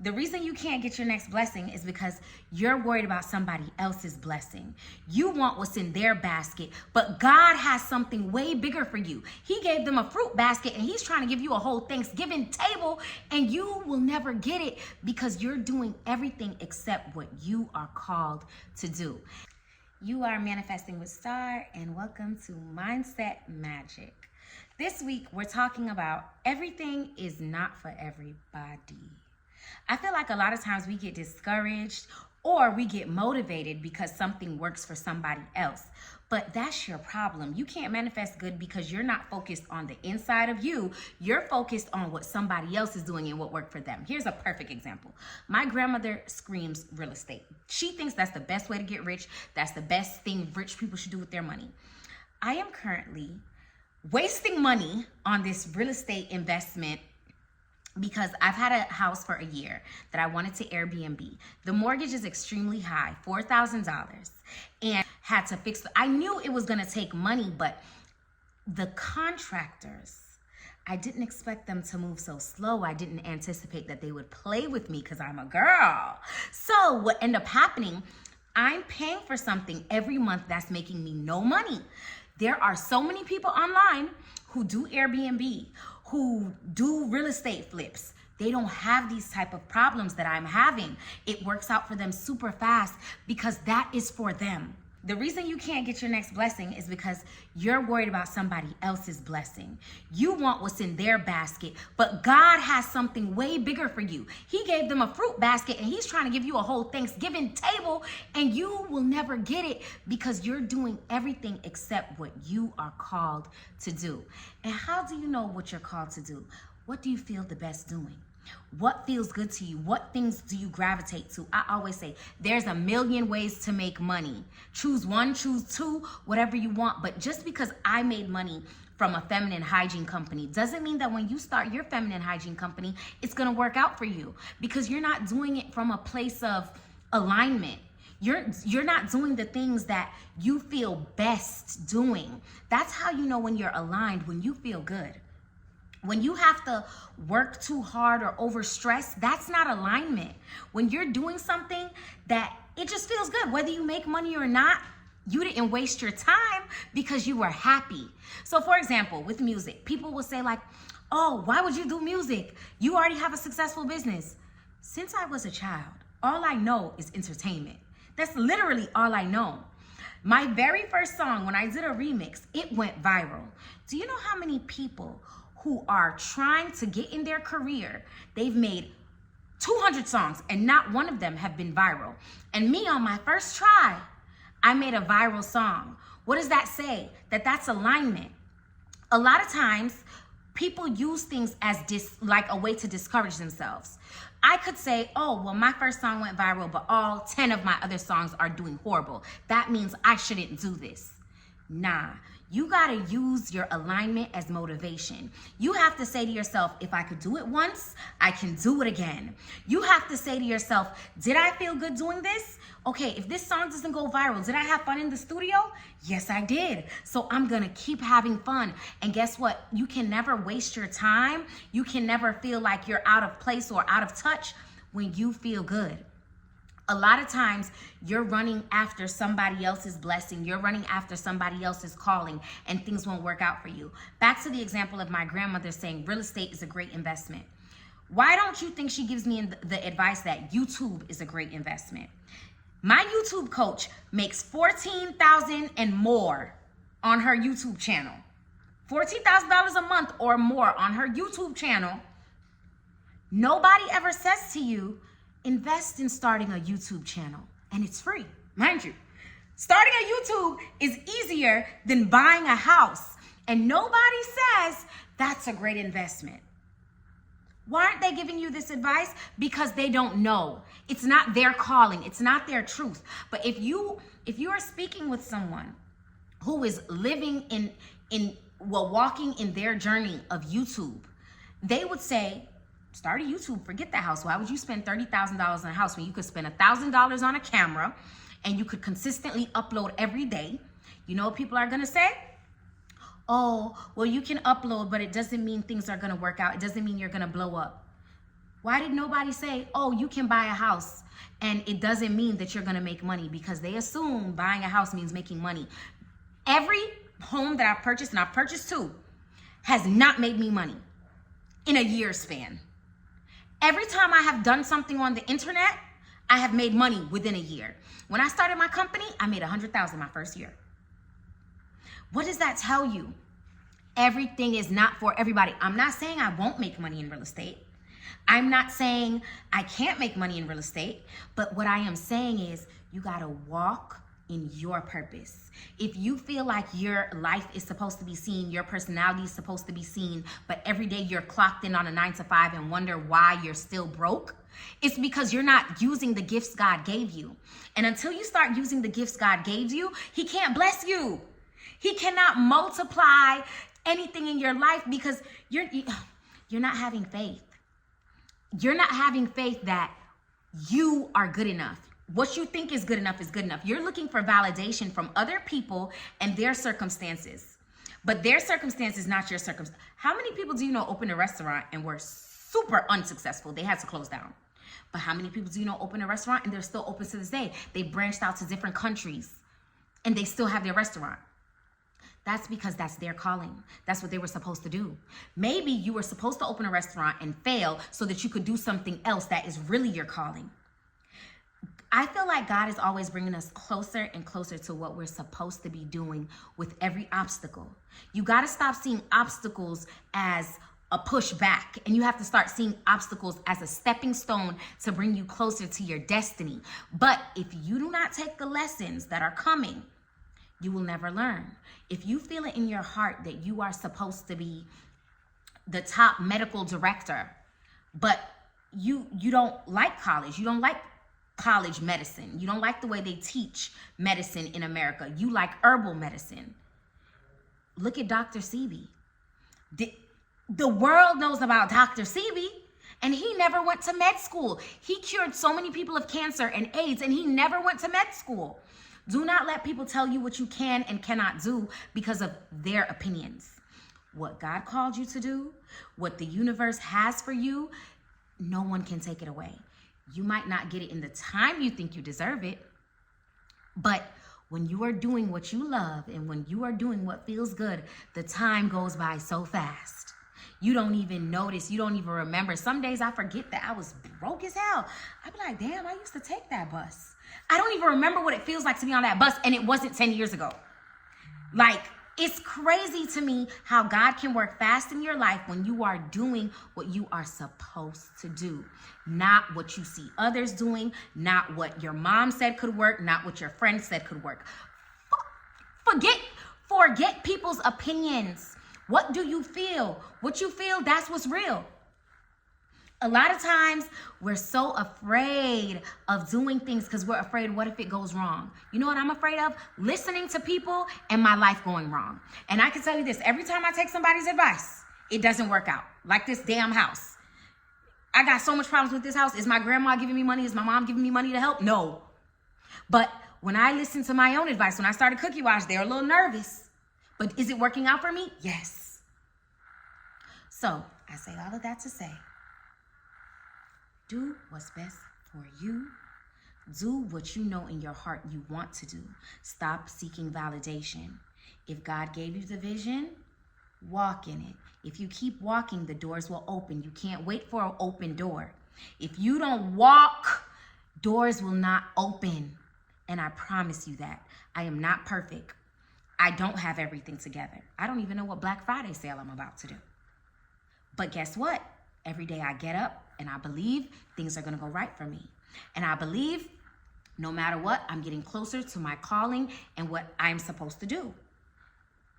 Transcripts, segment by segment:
The reason you can't get your next blessing is because you're worried about somebody else's blessing. You want what's in their basket, but God has something way bigger for you. He gave them a fruit basket and he's trying to give you a whole Thanksgiving table, and you will never get it because you're doing everything except what you are called to do. You are Manifesting with Star, and welcome to Mindset Magic. This week, we're talking about everything is not for everybody. I feel like a lot of times we get discouraged or we get motivated because something works for somebody else. But that's your problem. You can't manifest good because you're not focused on the inside of you. You're focused on what somebody else is doing and what worked for them. Here's a perfect example. My grandmother screams real estate. She thinks that's the best way to get rich. That's the best thing rich people should do with their money. I am currently wasting money on this real estate investment because I've had a house for a year that I wanted to Airbnb. The mortgage is extremely high, $4,000, and had to fix it. I knew it was gonna take money, but the contractors, I didn't expect them to move so slow. I didn't anticipate that they would play with me because I'm a girl. So what ended up happening, I'm paying for something every month that's making me no money. There are so many people online who do Airbnb, who do real estate flips. They don't have these type of problems that I'm having. It works out for them super fast because that is for them. The reason you can't get your next blessing is because you're worried about somebody else's blessing. You want what's in their basket, but God has something way bigger for you. He gave them a fruit basket and he's trying to give you a whole Thanksgiving table, and you will never get it because you're doing everything except what you are called to do. And how do you know what you're called to do? What do you feel the best doing? What feels good to you? What things do you gravitate to? I always say there's a million ways to make money. Choose one, choose two, whatever you want. But just because I made money from a feminine hygiene company doesn't mean that when you start your feminine hygiene company, it's going to work out for you, because you're not doing it from a place of alignment. You're not doing the things that you feel best doing. That's how you know when you're aligned, when you feel good. When you have to work too hard or overstress, that's not alignment. When you're doing something that it just feels good, whether you make money or not, you didn't waste your time because you were happy. So for example, with music, people will say like, oh, why would you do music? You already have a successful business. Since I was a child, all I know is entertainment. That's literally all I know. My very first song, when I did a remix, it went viral. Do you know how many people who are trying to get in their career, they've made 200 songs and not one of them have been viral? And me, on my first try, I made a viral song. What does that say? That's alignment. A lot of times people use things as like a way to discourage themselves. I could say, oh, well, my first song went viral, but all 10 of my other songs are doing horrible. That means I shouldn't do this. Nah, you gotta use your alignment as motivation. You have to say to yourself, if I could do it once, I can do it again. You have to say to yourself, did I feel good doing this? Okay, if this song doesn't go viral, did I have fun in the studio? Yes, I did. So I'm gonna keep having fun. And guess what? You can never waste your time. You can never feel like you're out of place or out of touch when you feel good. A lot of times you're running after somebody else's blessing. You're running after somebody else's calling, and things won't work out for you. Back to the example of my grandmother saying real estate is a great investment. Why don't you think she gives me the advice that YouTube is a great investment? My YouTube coach makes $14,000 and more on her YouTube channel. $14,000 a month or more on her YouTube channel. Nobody ever says to you, invest in starting a YouTube channel, and it's free, mind you. Starting a YouTube is easier than buying a house, and nobody says that's a great investment. Why aren't they giving you this advice? Because they don't know. It's not their calling, it's not their truth. But if you are speaking with someone who is living walking in their journey of YouTube, they would say, start a YouTube, forget the house. Why would you spend $30,000 on a house when you could spend $1,000 on a camera and you could consistently upload every day? You know what people are gonna say? Oh, well, you can upload, but it doesn't mean things are gonna work out. It doesn't mean you're gonna blow up. Why did nobody say, oh, you can buy a house and it doesn't mean that you're going to make money? Because they assume buying a house means making money. Every home that I've purchased, and I've purchased 2, has not made me money in a year span. Every time I have done something on the internet, I have made money within a year. When I started my company, I made $100,000 my first year. What does that tell you? Everything is not for everybody. I'm not saying I won't make money in real estate. I'm not saying I can't make money in real estate, but what I am saying is you gotta walk in your purpose. If you feel like your life is supposed to be seen, your personality is supposed to be seen, but every day you're clocked in on a 9 to 5 and wonder why you're still broke, it's because you're not using the gifts God gave you. And until you start using the gifts God gave you, He can't bless you. He cannot multiply anything in your life because you're not having faith. You're not having faith that you are good enough. What you think is good enough is good enough. You're looking for validation from other people and their circumstances. But their circumstance is not your circumstance. How many people do you know opened a restaurant and were super unsuccessful? They had to close down. But how many people do you know open a restaurant and they're still open to this day? They branched out to different countries and they still have their restaurant. That's because that's their calling. That's what they were supposed to do. Maybe you were supposed to open a restaurant and fail so that you could do something else that is really your calling. I feel like God is always bringing us closer and closer to what we're supposed to be doing with every obstacle. You got to stop seeing obstacles as a pushback, and you have to start seeing obstacles as a stepping stone to bring you closer to your destiny. But if you do not take the lessons that are coming, you will never learn. If you feel it in your heart that you are supposed to be the top medical director, but you don't like college, you don't like college medicine, you don't like the way they teach medicine in America, you like herbal medicine. Look at Dr. Sebi. The world knows about Dr. Sebi, and he never went to med school. He cured so many people of cancer and AIDS, and he never went to med school. Do not let people tell you what you can and cannot do because of their opinions. What God called you to do, what the universe has for you, no one can take it away. You might not get it in the time you think you deserve it, but when you are doing what you love and when you are doing what feels good, the time goes by so fast. You don't even notice. You don't even remember. Some days I forget that I was broke as hell. I'd be like, damn, I used to take that bus. I don't even remember what it feels like to be on that bus, and it wasn't 10 years ago. Like, it's crazy to me how God can work fast in your life when you are doing what you are supposed to do. Not what you see others doing, not what your mom said could work, not what your friend said could work. Forget people's opinions. What do you feel? What you feel, that's what's real. A lot of times we're so afraid of doing things because we're afraid, what if it goes wrong? You know what I'm afraid of? Listening to people and my life going wrong. And I can tell you this, every time I take somebody's advice, it doesn't work out. Like this damn house. I got so much problems with this house. Is my grandma giving me money? Is my mom giving me money to help? No. But when I listened to my own advice, when I started Cookie Watch, they were a little nervous. But is it working out for me? Yes. So I say all of that to say, do what's best for you. Do what you know in your heart you want to do. Stop seeking validation. If God gave you the vision, walk in it. If you keep walking, the doors will open. You can't wait for an open door. If you don't walk, doors will not open. And I promise you that. I am not perfect. I don't have everything together. I don't even know what Black Friday sale I'm about to do. But guess what? Every day I get up and I believe things are going to go right for me. And I believe no matter what, I'm getting closer to my calling and what I'm supposed to do.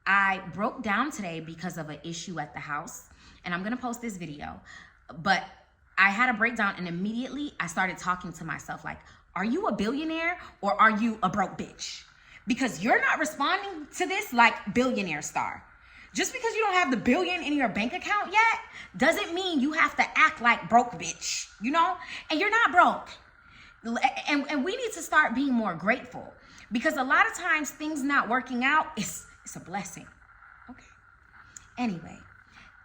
I broke down today because of an issue at the house, and I'm going to post this video. But I had a breakdown and immediately I started talking to myself like, are you a billionaire or are you a broke bitch? Because you're not responding to this like billionaire star. Just because you don't have the billion in your bank account yet doesn't mean you have to act like broke bitch, you know? And you're not broke. And we need to start being more grateful, because a lot of times things not working out is a blessing. Okay. Anyway,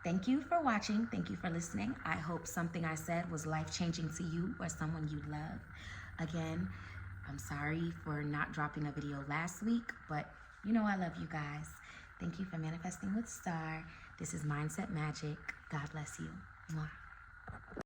Thank you for watching. Thank you for listening. I hope something I said was life-changing to you or someone you love. Again, I'm sorry for not dropping a video last week, but you know I love you guys. Thank you for manifesting with Star. This is Mindset Magic. God bless you. Mwah.